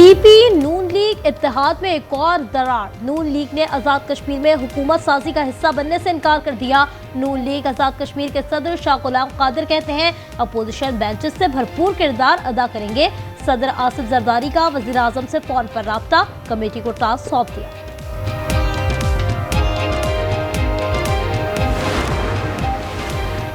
PP नून league इत्तेहाद में एक और दरार। नून लीग ने आजाद कश्मीर में हुकूमत साजी का हिस्सा बनने से इनकार कर दिया। नून लीग आजाद कश्मीर के सदर शाह गुलाम कादिर कहते हैं अपोजिशन बेंचेस से भरपूर किरदार अदा करेंगे। सदर आसिफ जरदारी का वजीर आजम से फोन पर राब्ता, कमेटी को टास्क सौंप दिया।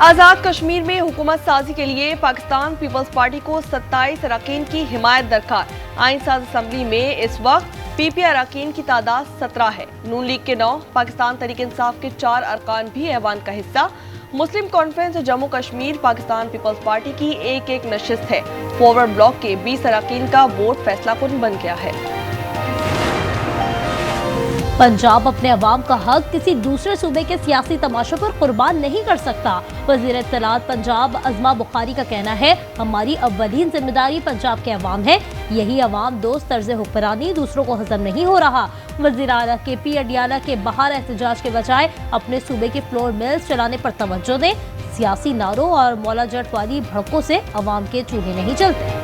आजाद कश्मीर में हुकूमत साजी के लिए पाकिस्तान पीपल्स पार्टी को 27 अरकान की हिमायत दरकार। आइन साज असम्बली में इस वक्त पीपी अरकान की तादाद 17 है। नून लीग के 9, पाकिस्तान तहरीक इंसाफ के 4 अरकान भी ऐवान का हिस्सा। मुस्लिम कॉन्फ्रेंस जम्मू कश्मीर पाकिस्तान पीपल्स पार्टी की एक नशिस्त है। फॉरवर्ड ब्लॉक के 20 अरकान का वोट फैसला कुन बन गया है। पंजाब अपने अवाम का हक किसी दूसरे सूबे के सियासी तमाशों पर कुर्बान नहीं कर सकता। वजीर इत्तलात पंजाब अजमा बुखारी का कहना है हमारी अव्वलीन जिम्मेदारी पंजाब के अवाम है। यही अवाम दोस्त तर्ज हुक्मरानी दूसरों को हजम नहीं हो रहा। वजीर आला KP अडियाला के बाहर एहतजाज के बजाय अपने सूबे के फ्लोर मिल्स चलाने पर तवज्जो दें। सियासी नारों और मौला जट वाली भड़कों से अवाम के चूल्हे नहीं चलते।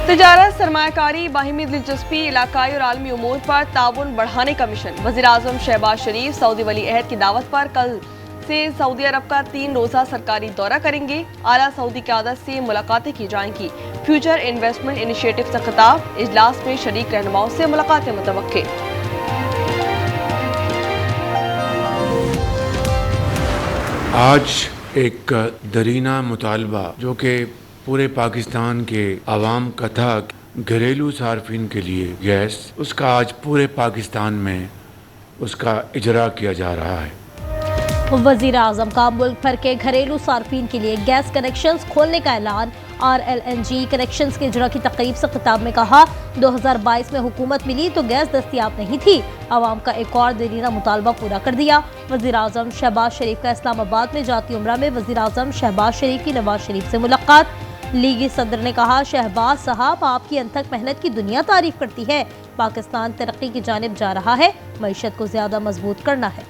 तिजारत, सरमायाकारी, बाहिमी दिलचस्पी, इलाकाई और आलमी उमूर पर ताउन बढ़ाने का मिशन। वज़ीर आज़म शहबाज शरीफ सऊदी वली अहद की दावत पर कल से सऊदी अरब का 3 रोज़ा सरकारी दौरा करेंगे। आला सऊदी क़यादत से मुलाकातें की जाएंगी। फ्यूचर इन्वेस्टमेंट इनिशिएटिव से खिताब, इजलास में शरीक रहनुमाओं से मुलाकातें मुतवक्के। आज एक दरीना मुतालबा जो कि पूरे पाकिस्तान के आवाम का था, घरेलू सार्फिन के लिए गैस, उसका आज पूरे पाकिस्तान में उसका इजरा किया जा रहा है। वजीर आजम का मुल्क भर के घरेलू सार्फिन के लिए गैस कनेक्शंस खोलने का ऐलान। RLNG कनेक्शंस के इजरा की तकरीब से खिताब में कहा 2022 में हुकूमत मिली तो गैस दस्तियाब नहीं थी। आवाम का एक और देरीना मुतालबा पूरा कर दिया। वजीर आजम शहबाज शरीफ का इस्लामाबाद में जाती उम्रा में वजीर आजम शहबाज शरीफ की नवाज शरीफ से मुलाकात। लीगी सदर ने कहा शहबाज साहब आपकी अनथक मेहनत की दुनिया तारीफ करती है। पाकिस्तान तरक्की की जानिब जा रहा है, मईशत को ज्यादा मजबूत करना है।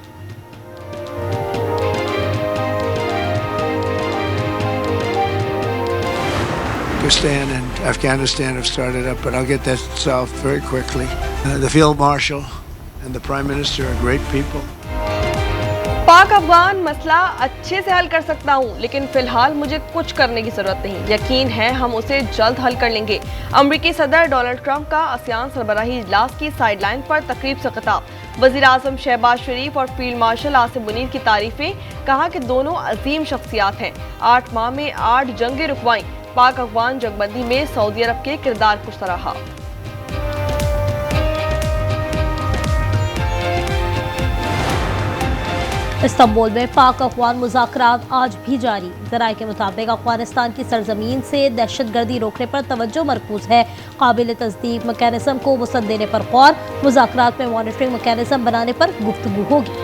Pakistan and Afghanistan have started up, but I'll get that solved very quickly. The Field Marshal and the Prime Minister are great people. पाक अफगान मसला अच्छे से हल कर सकता हूँ, लेकिन फिलहाल मुझे कुछ करने की जरूरत नहीं। यकीन है हम उसे जल्द हल कर लेंगे। अमरीकी सदर डोनाल्ड ट्रंप का आसियान सरबराही इजलास की साइडलाइन पर तकरीब से खिताब। वजीर आजम शहबाज शरीफ और फील्ड मार्शल आसिफ मुनीर की तारीफें, कहा कि दोनों अजीम शख्सियात हैं। 8 माह में 8 जंगें रुकवाई। पाक अफगान जंगबंदी में सऊदी अरब के किरदार को सराहा। इस्तांबुल में पाक अफगान मुज़ाकरात आज भी जारी। ज़राए के मुताबिक अफगानिस्तान की सरजमीन से दहशतगर्दी रोकने पर तवज्जो मरकूज है। काबिल तस्दीक मैकेनिज्म को वसअत देने पर गौर। मुज़ाकरात में मॉनिटरिंग मैकेनिज्म बनाने पर गुफ्तगू होगी।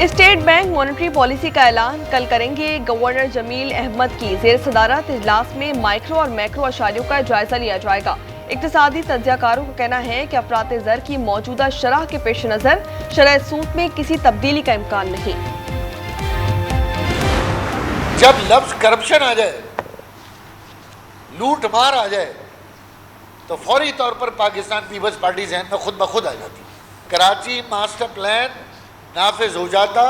स्टेट बैंक मॉनेटरी पॉलिसी का ऐलान कल करेंगे। गवर्नर जमील अहमद की ज़ेर सदारत इजलास में माइक्रो और मैक्रो अशारियों का जायजा लिया जाएगा। इक्तिसादी तज्जियाकारों का कहना है कि अफरात ज़र की मौजूदा शरह के पेश नज़र शरह सूद में किसी तब्दीली का इम्कान नहीं। जब लफ्ज करप्शन आ जाए, लूट मार आ जाए, तो फौरी तौर पर पाकिस्तान पीपल्स पार्टी जहन में खुद ब खुद आ जाती है। कराची मास्टर प्लान नाफिज हो जाता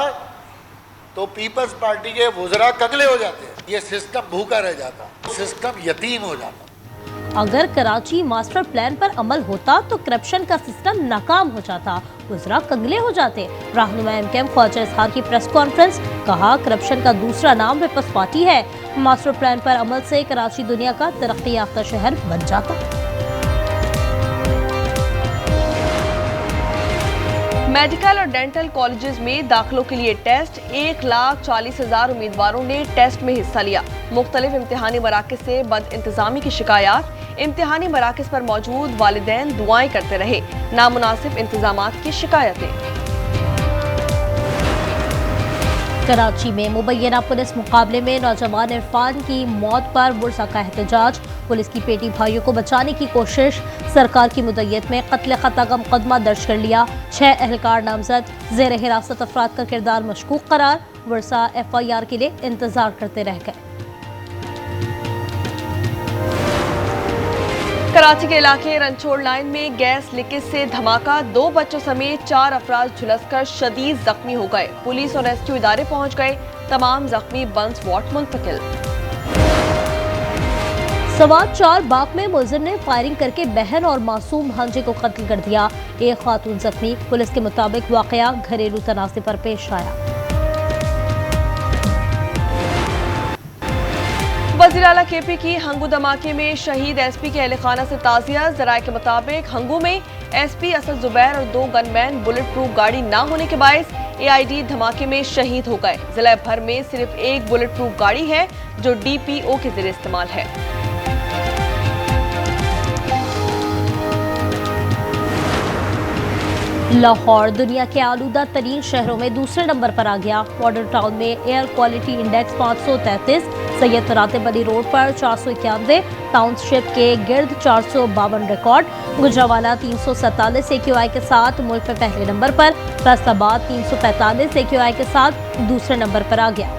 तो पीपल्स पार्टी के वुज़रा कगले हो जाते, ये सिस्टम भूखा रह जाता, सिस्टम यतीम हो जाता। अगर कराची मास्टर प्लान पर अमल होता तो करप्शन का सिस्टम नाकाम हो जाता, वुज़रा कंगले हो जाते। रहनुमा MKM ख्वाजा इजहार की प्रेस कॉन्फ्रेंस, कहा करप्शन का दूसरा नाम पीपल्स पार्टी है। मास्टर प्लान पर अमल से कराची दुनिया का तरक्की याफ्ता शहर बन जाता। मेडिकल और डेंटल कॉलेजेस में दाखिलों के लिए टेस्ट, 1,40,000 उम्मीदवारों ने टेस्ट में हिस्सा लिया। मुख्तलिफ इम्तिहानी मराकज़ से बद इंतजामी की शिकायत। इम्तिहानी मराकज़ पर मौजूद वालिदैन दुआएं करते रहे। नामुनासिब इंतजामात की शिकायतें। कराची में मुबैना पुलिस मुकाबले में नौजवान इरफान की मौत पर बुरसा का एहतजाज। पुलिस की पेटी भाइयों को बचाने की कोशिश, सरकार की मुद्दत में कत्ल खता का मुकदमा दर्ज कर लिया। 6 एहलकार नामजद, जेर हिरासत अफराद का किरदार मशकूक करार, वर्षा FIR के लिए इंतजार करते रह गए। कराची के इलाके रनछोड़ लाइन में गैस लीकेज से धमाका, 2 बच्चों समेत 4 अफराद झुलसकर शदीद जख्मी हो गए। पुलिस और रेस्क्यू इदारे पहुंच गए, तमाम जख्मी बंस वार्ड मुंतकिल। सवात 4 बाग में मुलजिम ने फायरिंग करके बहन और मासूम भांजे को कत्ल कर दिया, एक खातून जख्मी। पुलिस के मुताबिक वाकया घरेलू तनाज़े पर पेश आया। वज़ीर आला KP की हंगू धमाके में शहीद SP के अहल खाना से ताज़िया। ज़राए के मुताबिक हंगू में SP असद जुबैर और 2 गनमैन बुलेट प्रूफ गाड़ी ना होने के बायस AID धमाके में शहीद हो गए। जिला भर में सिर्फ एक बुलेट प्रूफ गाड़ी है जो DPO के जरिए इस्तेमाल है। लाहौर दुनिया के आलूदा तरीन शहरों में दूसरे नंबर पर आ गया। मॉडल टाउन में air quality index 533, Syed Ratib Ali Road पर 491, टाउनशिप के गिर्द 452 रिकॉर्ड, गुजरावाला 347 AQI के साथ मुल्क में पहले नंबर पर, फैसलाबाद 345 AQI के साथ दूसरे नंबर पर आ गया।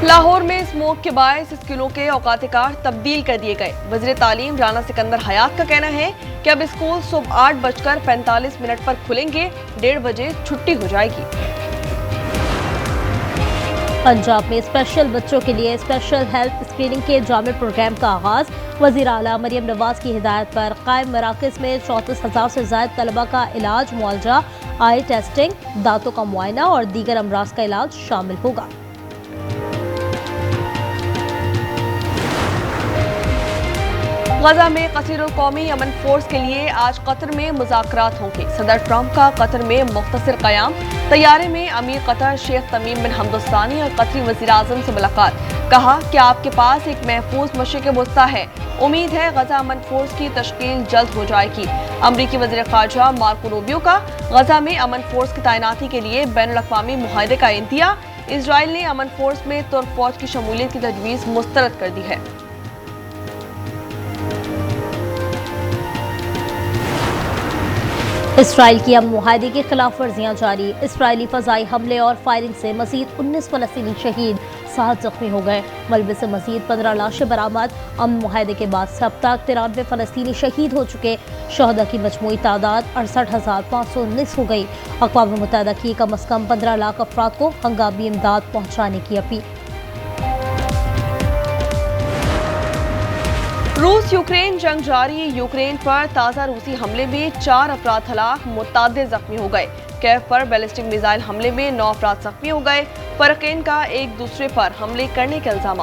लाहौर में स्मोक के बायस स्कूलों के औकात-ए-कार तब्दील कर दिए गए। वज़ीर तालीम राना सिकंदर हयात का कहना है कि अब स्कूल सुबह 8:45 पर खुलेंगे, 1:30 बजे छुट्टी हो जाएगी। पंजाब में स्पेशल बच्चों के लिए स्पेशल हेल्थ स्क्रीनिंग के जामे प्रोग्राम का आगाज। वज़ीर आला मरियम नवाज की हिदायत पर कायम मराकज़ में 34,000 से ज़ायद तलबा का इलाज, मुआलजा, आई टेस्टिंग, दांतों का मुआयना और दीगर अमराज का इलाज शामिल होगा। गजा में कसीरुल कौमी अमन फोर्स के लिए आज कतर में मुज़ाकरात होंगे। सदर ट्रंप का कतर में मुख्तसर क़याम, तैयारे में अमीर कतर शेख तमीम बिन हमद अल सानी और कतरी वज़ीर आज़म से मुलाकात। कहा कि आपके पास एक महफूज मशरिक़ वस्ता है, उम्मीद है गजा अमन फोर्स की तश्कील जल्द हो जाएगी। अमरीकी वज़ीर ख़ारजा मार्को रूबियो का गजा में अमन फोर्स की तैनाती के लिए बैनुल-अक़वामी मुआहदे का इंतिया। इजराइल ने अमन फोर्स में तुर्क फौज की शमूलियत की तजवीज़ मुस्तरद कर दी है। इसराइल की अमन मुआहदे की खिलाफ वर्जियाँ जारी। इसराइली फ़ज़ाई हमले और फायरिंग से मज़ीद 19 फ़लस्तीनी शहीद, 7 जख्मी हो गए। मलबे से मज़ीद 15 लाशें बरामद। अमन मुआहदे के बाद अब तक 93 फ़लस्तीनी शहीद हो चुके। शहदा की मजमूई तादाद 68,519 हो गई। अक़वाम मुत्तहिदा की कम अज़ कम 15 लाख अफराद को हंगामी इमदाद पहुँचाने की अपील। रूस यूक्रेन जंग जारी। यूक्रेन पर ताज़ा रूसी हमले में 4 अफराद हलाक, मुतअद्दिद जख्मी हो गए। कैव पर बैलिस्टिक मिसाइल हमले में 9 अफराद जख्मी हो गए। फरीक़ैन का एक दूसरे पर हमले करने के इल्ज़ाम।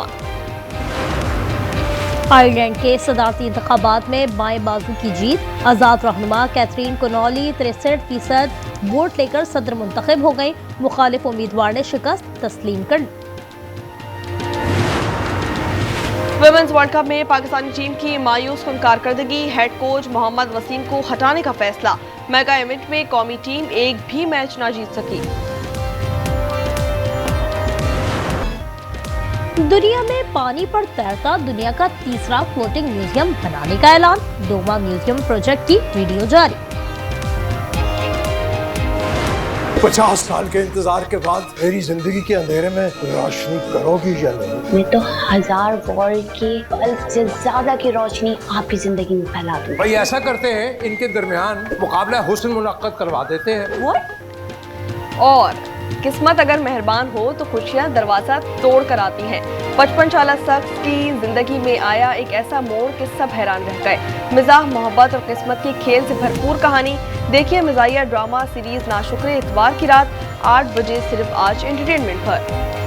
आयरलैंड के सदारती इंतखाबात में बाएं बाजू की जीत। आज़ाद रहनुमा कैथरीन कोनॉली 63% वोट लेकर सदर मुंतखब हो गई। मुखालिफ उम्मीदवार ने शिकस्त तस्लीम कर ली। वुमेन्स वर्ल्ड कप में पाकिस्तानी टीम की मायूस कुन कारकर्दगी। हेड कोच मोहम्मद वसीम को हटाने का फैसला। मेगा इवेंट में कौमी टीम एक भी मैच ना जीत सकी। दुनिया में पानी पर तैरता दुनिया का तीसरा फ्लोटिंग म्यूजियम बनाने का ऐलान। डोमा म्यूजियम प्रोजेक्ट की वीडियो जारी। 50 साल के इंतजार के बाद मेरी जिंदगी के अंधेरे में रोशनी करोगी या नहीं? मैं तो 1000 वॉल्ट के बल्ब से ज्यादा की रोशनी आपकी जिंदगी में फैला दूं। भाई ऐसा करते हैं, इनके दरमियान मुकाबला हुस्न मुनक्कद करवा देते हैं। और किस्मत अगर मेहरबान हो तो खुशियां दरवाजा तोड़ कर आती हैं। 55 साल शख्स की जिंदगी में आया एक ऐसा मोड़ कि सब हैरान रह गए। मिजाह, मोहब्बत और किस्मत के खेल से भरपूर कहानी देखिए मज़ाहिया ड्रामा सीरीज नाशुक्रे इतवार की रात 8 बजे सिर्फ आज एंटरटेनमेंट पर।